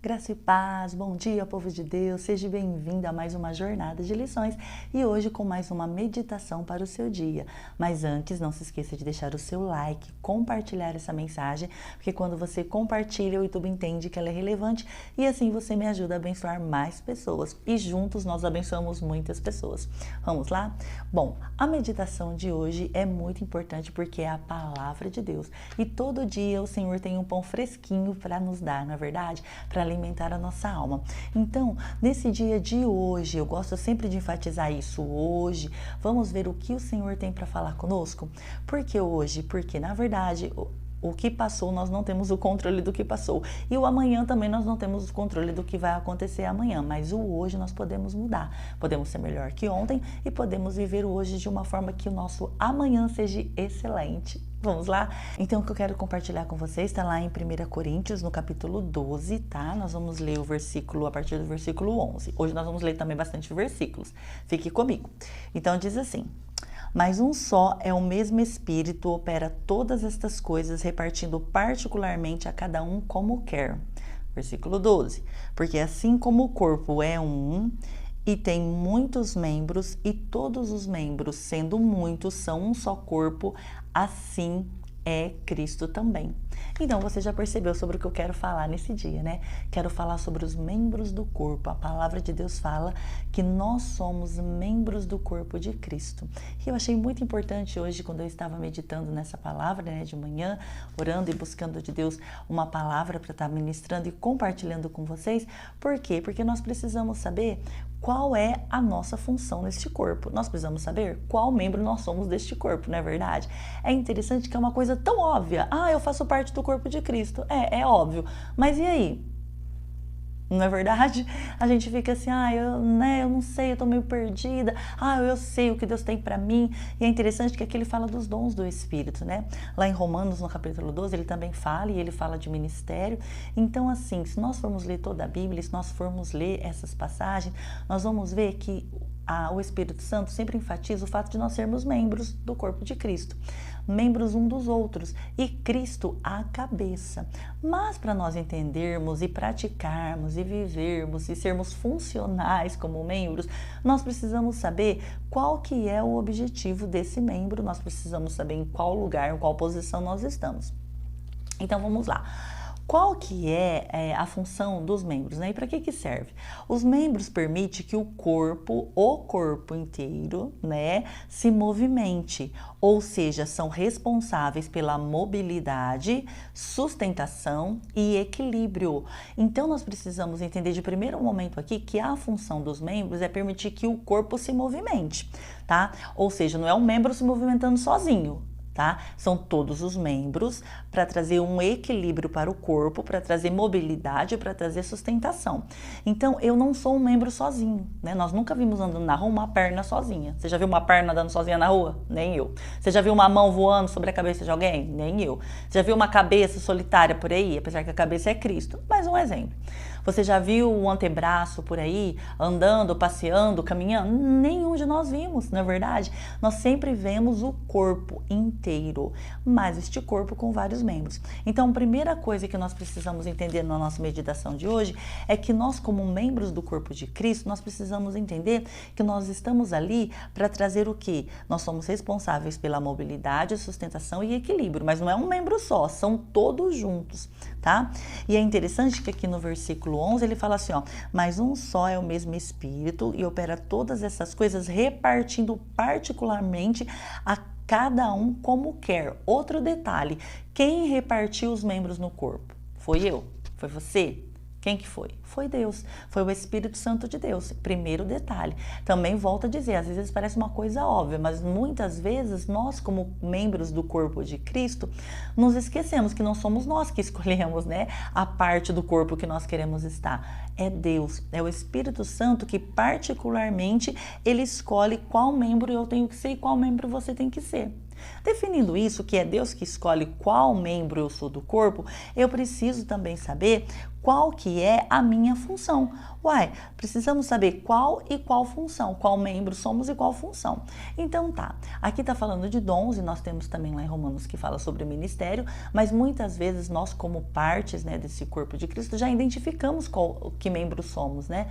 Graça e paz, bom dia, povo de Deus, seja bem-vindo a mais uma jornada de lições e hoje com mais uma meditação para o seu dia. Mas antes, não se esqueça de deixar o seu like, compartilhar essa mensagem, porque quando você compartilha, o YouTube entende que ela é relevante e assim você me ajuda a abençoar mais pessoas e juntos nós abençoamos muitas pessoas. Vamos lá? Bom, a meditação de hoje é muito importante porque é a palavra de Deus e todo dia o Senhor tem um pão fresquinho para nos dar, não é verdade? Para alimentar a nossa alma. Então, nesse dia de hoje, eu gosto sempre de enfatizar isso hoje, vamos ver o que o Senhor tem para falar conosco. Por que hoje? Porque, na verdade, o que passou, nós não temos o controle do que passou. E o amanhã também nós não temos o controle do que vai acontecer amanhã. Mas o hoje nós podemos mudar. Podemos ser melhor que ontem e podemos viver o hoje de uma forma que o nosso amanhã seja excelente. Vamos lá? Então, o que eu quero compartilhar com vocês está lá em 1 Coríntios, no capítulo 12, tá? Nós vamos ler o versículo, a partir do versículo 11. Hoje nós vamos ler também bastante versículos. Fique comigo. Então, diz assim: mas um só é o mesmo Espírito, opera todas estas coisas, repartindo particularmente a cada um como quer. Versículo 12. Porque assim como o corpo é um e tem muitos membros, e todos os membros, sendo muitos, são um só corpo, assim é Cristo também. Então, você já percebeu sobre o que eu quero falar nesse dia, né? Quero falar sobre os membros do corpo. A palavra de Deus fala que nós somos membros do corpo de Cristo. E eu achei muito importante hoje, quando eu estava meditando nessa palavra, né, de manhã, orando e buscando de Deus uma palavra para estar ministrando e compartilhando com vocês. Por quê? Porque nós precisamos saber qual é a nossa função neste corpo. Nós precisamos saber qual membro nós somos deste corpo, não é verdade? É interessante que é uma coisa tão óbvia. Ah, eu faço parte do corpo de Cristo. É óbvio. Mas e aí? Não é verdade? A gente fica assim, eu não sei, eu tô meio perdida. Eu sei o que Deus tem para mim. E é interessante que aqui ele fala dos dons do Espírito, né? Lá em Romanos, no capítulo 12, ele também fala, e ele fala de ministério. Então, assim, se nós formos ler toda a Bíblia, se nós formos ler essas passagens, nós vamos ver que o Espírito Santo sempre enfatiza o fato de nós sermos membros do corpo de Cristo, membros um dos outros, e Cristo a cabeça. Mas para nós entendermos e praticarmos e vivermos e sermos funcionais como membros, nós precisamos saber qual que é o objetivo desse membro, nós precisamos saber em qual lugar, em qual posição nós estamos. Então vamos lá. Qual que é a função dos membros, né? E para que serve? Os membros permitem que o corpo inteiro, né, se movimente, ou seja, são responsáveis pela mobilidade, sustentação e equilíbrio. Então, nós precisamos entender de primeiro momento aqui que a função dos membros é permitir que o corpo se movimente, tá? Ou seja, não é um membro se movimentando sozinho, tá? São todos os membros para trazer um equilíbrio para o corpo, para trazer mobilidade, para trazer sustentação. Então, eu não sou um membro sozinho, né? Nós nunca vimos andando na rua uma perna sozinha. Você já viu uma perna andando sozinha na rua? Nem eu. Você já viu uma mão voando sobre a cabeça de alguém? Nem eu. Você já viu uma cabeça solitária por aí? Apesar que a cabeça é Cristo. Mais um exemplo. Você já viu um antebraço por aí, andando, passeando, caminhando? Nenhum de nós vimos, não é verdade? Nós sempre vemos o corpo inteiro, mas este corpo com vários membros. Então, a primeira coisa que nós precisamos entender na nossa meditação de hoje é que nós, como membros do corpo de Cristo, nós precisamos entender que nós estamos ali para trazer o quê? Nós somos responsáveis pela mobilidade, sustentação e equilíbrio, mas não é um membro só, são todos juntos, tá? E é interessante que aqui no versículo 11 ele fala assim, mas um só é o mesmo Espírito e opera todas essas coisas repartindo particularmente a cada um como quer. Outro detalhe, quem repartiu os membros no corpo? Foi eu? Foi você? Quem que foi? Foi Deus, foi o Espírito Santo de Deus. Primeiro detalhe. Também volto a dizer, às vezes parece uma coisa óbvia, mas muitas vezes nós, como membros do corpo de Cristo, nos esquecemos que não somos nós que escolhemos, né, a parte do corpo que nós queremos estar. É Deus, é o Espírito Santo que particularmente ele escolhe qual membro eu tenho que ser e qual membro você tem que ser. Definindo isso, que é Deus que escolhe qual membro eu sou do corpo, eu preciso também saber qual que é a minha função. Uai, precisamos saber qual e qual função, qual membro somos e qual função. Então tá, aqui tá falando de dons e nós temos também lá em Romanos que fala sobre ministério, mas muitas vezes nós como partes, né, desse corpo de Cristo já identificamos que membro somos, né?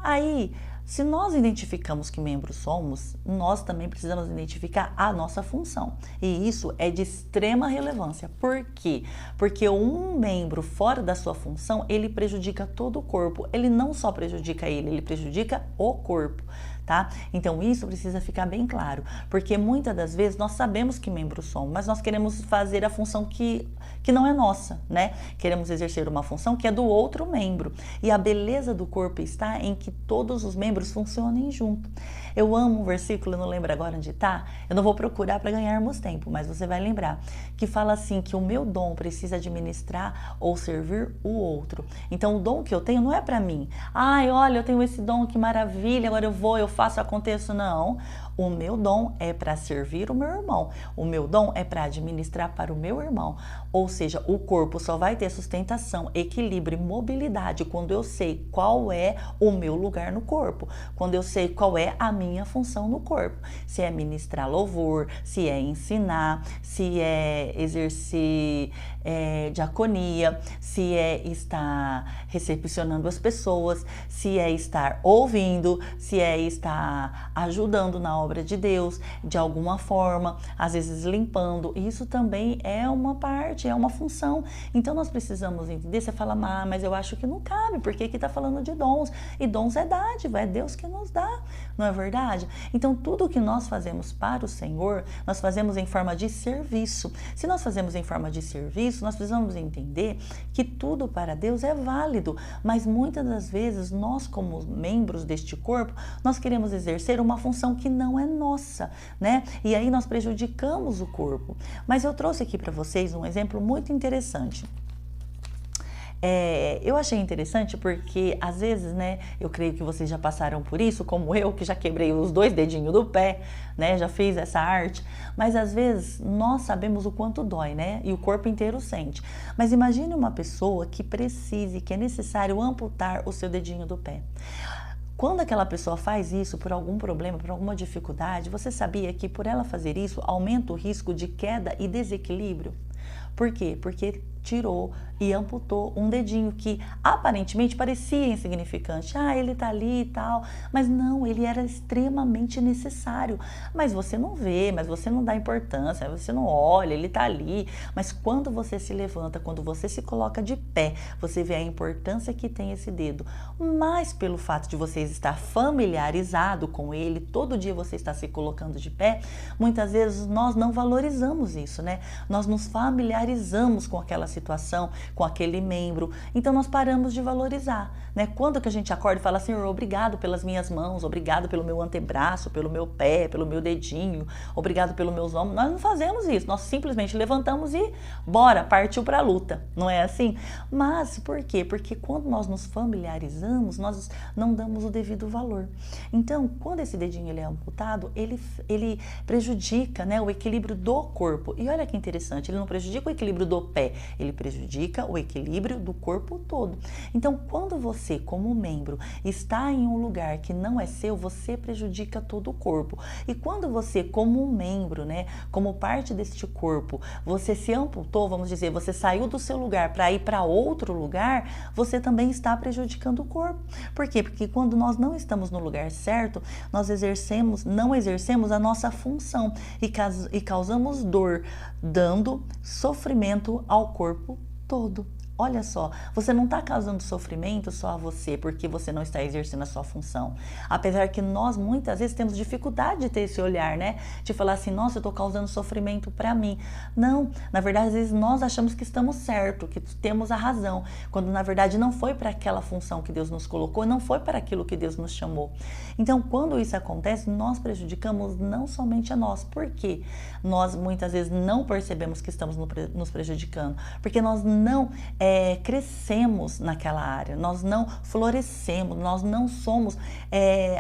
Aí, se nós identificamos que membros somos, nós também precisamos identificar a nossa função. E isso é de extrema relevância. Por quê? Porque um membro fora da sua função, ele prejudica todo o corpo. Ele não só prejudica ele prejudica o corpo. Tá? Então isso precisa ficar bem claro, porque muitas das vezes nós sabemos que membros somos, mas nós queremos fazer a função que não é nossa, né? Queremos exercer uma função que é do outro membro. E a beleza do corpo está em que todos os membros funcionem junto. Eu amo um versículo, eu não lembro agora onde está, eu não vou procurar para ganharmos tempo, mas você vai lembrar, que fala assim, que o meu dom precisa administrar ou servir o outro. Então o dom que eu tenho não é para mim. Ai, olha, eu tenho esse dom, que maravilha, agora eu faço, aconteço. Não. O meu dom é para servir o meu irmão. O meu dom é para administrar para o meu irmão. Ou seja, o corpo só vai ter sustentação, equilíbrio e mobilidade quando eu sei qual é o meu lugar no corpo, quando eu sei qual é a minha função no corpo. Se é ministrar louvor, se é ensinar, se é exercer diaconia, se é estar recepcionando as pessoas, se é estar ouvindo, se é estar ajudando na obra de Deus, de alguma forma, às vezes limpando. Isso também é uma parte, é uma função. Então nós precisamos entender. Você fala, mas eu acho que não cabe, porque aqui está falando de dons, e dons é dádiva, é Deus que nos dá, não é verdade? Então tudo que nós fazemos para o Senhor, nós fazemos em forma de serviço. Se nós fazemos em forma de serviço, nós precisamos entender que tudo para Deus é válido, mas muitas das vezes nós, como membros deste corpo, nós queremos exercer uma função que não é nossa, né? E aí nós prejudicamos o corpo. Mas eu trouxe aqui para vocês um exemplo muito interessante. Eu achei interessante porque, às vezes, né, eu creio que vocês já passaram por isso, como eu, que já quebrei os 2 dedinhos do pé, né, já fiz essa arte, mas às vezes nós sabemos o quanto dói, né, e o corpo inteiro sente. Mas imagine uma pessoa que precise, que é necessário amputar o seu dedinho do pé. Quando aquela pessoa faz isso por algum problema, por alguma dificuldade, você sabia que por ela fazer isso, aumenta o risco de queda e desequilíbrio? Por quê? Porque tirou e amputou um dedinho que aparentemente parecia insignificante. Ele tá ali e tal, mas não, ele era extremamente necessário. Mas você não vê, mas você não dá importância, você não olha, ele tá ali. Mas quando você se levanta, quando você se coloca de pé, você vê a importância que tem esse dedo. Mas pelo fato de você estar familiarizado com ele, todo dia você está se colocando de pé, muitas vezes nós não valorizamos isso, né? Nós nos familiarizamos com aquela situação, com aquele membro, então nós paramos de valorizar, né? Quando que a gente acorda e fala, Senhor, obrigado pelas minhas mãos, obrigado pelo meu antebraço, pelo meu pé, pelo meu dedinho, obrigado pelos meus ombros. Nós não fazemos isso, nós simplesmente levantamos e bora, partiu para a luta, não é assim? Mas por quê? Porque quando nós nos familiarizamos, nós não damos o devido valor. Então, quando esse dedinho ele é amputado, ele prejudica, né, o equilíbrio do corpo. E olha que interessante, ele não prejudica o equilíbrio do pé, ele prejudica o equilíbrio do corpo todo. Então, quando você, como membro, está em um lugar que não é seu, você prejudica todo o corpo. E quando você, como um membro, né, como parte deste corpo, você se amputou, vamos dizer, você saiu do seu lugar para ir para outro lugar, você também está prejudicando o corpo. Por quê? Porque quando nós não estamos no lugar certo, nós não exercemos a nossa função e causamos dor, dando sofrimento ao corpo todo. Olha só, você não está causando sofrimento só a você porque você não está exercendo a sua função. Apesar que nós muitas vezes temos dificuldade de ter esse olhar, né? De falar assim, nossa, eu estou causando sofrimento para mim. Não, na verdade, às vezes nós achamos que estamos certo, que temos a razão, quando na verdade não foi para aquela função que Deus nos colocou, não foi para aquilo que Deus nos chamou. Então, quando isso acontece, nós prejudicamos não somente a nós. Por quê? Nós muitas vezes não percebemos que estamos nos prejudicando, porque nós não crescemos naquela área, nós não florescemos, nós não somos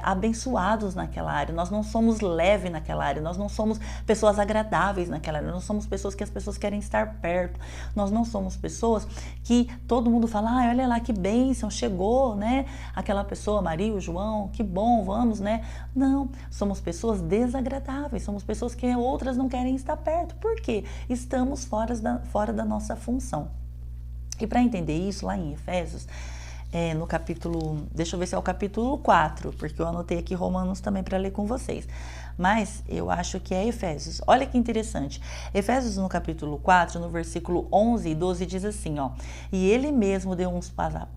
abençoados naquela área, nós não somos leves naquela área, nós não somos pessoas agradáveis naquela área, nós não somos pessoas que as pessoas querem estar perto, nós não somos pessoas que todo mundo fala, ah, olha lá que bênção, chegou, né? Aquela pessoa, Maria, o João, que bom, vamos, né? Não, somos pessoas desagradáveis, somos pessoas que outras não querem estar perto. Por quê? Estamos fora da nossa função. E para entender isso, lá em Efésios, no capítulo, deixa eu ver se é o capítulo 4, porque eu anotei aqui Romanos também para ler com vocês. Mas eu acho que é Efésios. Olha que interessante. Efésios no capítulo 4, no versículo 11 e 12 diz assim, ó. E ele mesmo deu uns para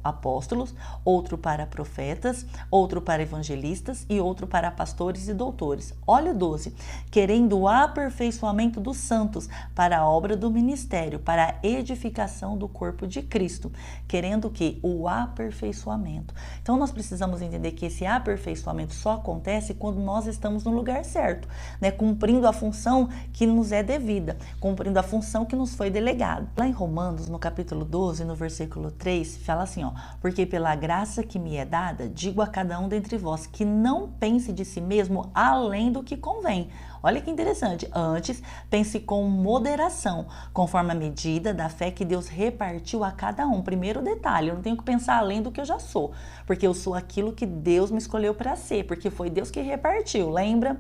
apóstolos, outro para profetas, outro para evangelistas e outro para pastores e doutores. Olha o 12. Querendo o aperfeiçoamento dos santos para a obra do ministério, para a edificação do corpo de Cristo. Querendo o quê? O aperfeiçoamento. Então nós precisamos entender que esse aperfeiçoamento só acontece quando nós estamos no lugar certo, né? Cumprindo a função que nos é devida, cumprindo a função que nos foi delegada. Lá em Romanos, no capítulo 12, no versículo 3, fala assim, ó, porque pela graça que me é dada, digo a cada um dentre vós que não pense de si mesmo além do que convém. Olha que interessante. Antes, pense com moderação, conforme a medida da fé que Deus repartiu a cada um. Primeiro detalhe, eu não tenho que pensar além do que eu já sou, porque eu sou aquilo que Deus me escolheu para ser, porque foi Deus que repartiu, lembra?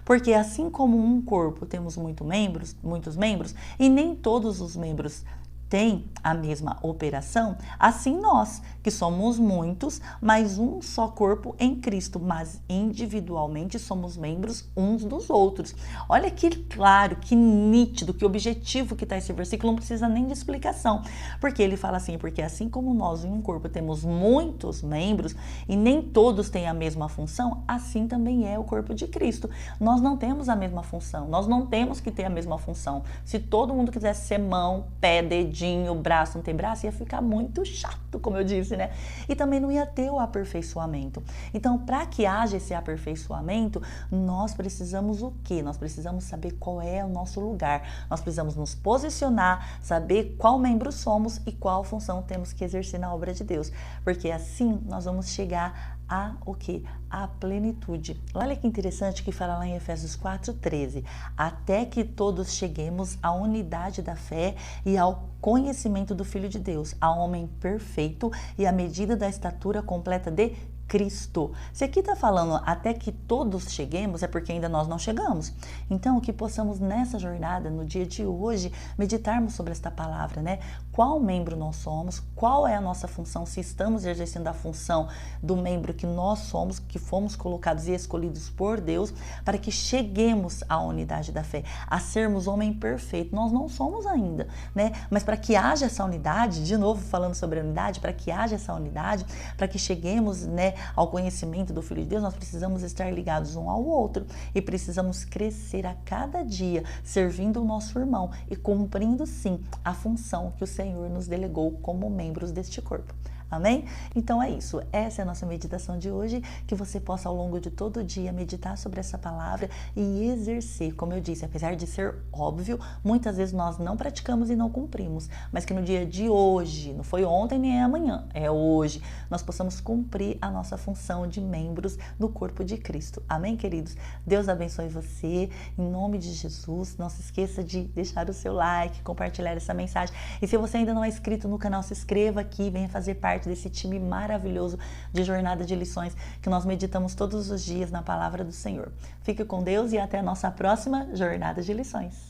Porque assim como um corpo temos muitos membros, e nem todos os membros têm a mesma operação, assim nós, que somos muitos, mas um só corpo em Cristo, mas individualmente somos membros uns dos outros. Olha que claro, que nítido, que objetivo que está esse versículo, não precisa nem de explicação, porque ele fala assim, porque assim como nós em um corpo temos muitos membros e nem todos têm a mesma função, assim também é o corpo de Cristo. Nós não temos a mesma função, nós não temos que ter a mesma função. Se todo mundo quisesse ser mão, pé, dedinho, braço, não tem braço, ia ficar muito chato, como eu disse, né? E também não ia ter o aperfeiçoamento. Então, para que haja esse aperfeiçoamento, nós precisamos o quê? Nós precisamos saber qual é o nosso lugar. Nós precisamos nos posicionar, saber qual membro somos e qual função temos que exercer na obra de Deus. Porque assim nós vamos chegar a o quê? A plenitude. Olha que interessante que fala lá em Efésios 4:13. Até que todos cheguemos à unidade da fé e ao conhecimento do Filho de Deus, ao homem perfeito e à medida da estatura completa de Cristo. Se aqui está falando até que todos cheguemos, é porque ainda nós não chegamos. Então, que possamos nessa jornada, no dia de hoje, meditarmos sobre esta palavra, né? Qual membro nós somos, qual é a nossa função, se estamos exercendo a função do membro que nós somos, que fomos colocados e escolhidos por Deus, para que cheguemos à unidade da fé, a sermos homem perfeito. Nós não somos ainda, né? Mas para que haja essa unidade, de novo falando sobre a unidade, para que haja essa unidade, para que cheguemos, né, ao conhecimento do Filho de Deus, nós precisamos estar ligados um ao outro e precisamos crescer a cada dia, servindo o nosso irmão e cumprindo sim a função que o Senhor nos delegou como membros deste corpo. Amém? Então é isso, essa é a nossa meditação de hoje, que você possa ao longo de todo o dia meditar sobre essa palavra e exercer, como eu disse, apesar de ser óbvio, muitas vezes nós não praticamos e não cumprimos, mas que no dia de hoje, não foi ontem nem é amanhã, é hoje, nós possamos cumprir a nossa função de membros do corpo de Cristo. Amém, queridos? Deus abençoe você, em nome de Jesus. Não se esqueça de deixar o seu like, compartilhar essa mensagem, e se você ainda não é inscrito no canal, se inscreva aqui, venha fazer parte desse time maravilhoso de Jornada de Lições, que nós meditamos todos os dias na palavra do Senhor. Fique com Deus e até a nossa próxima Jornada de Lições.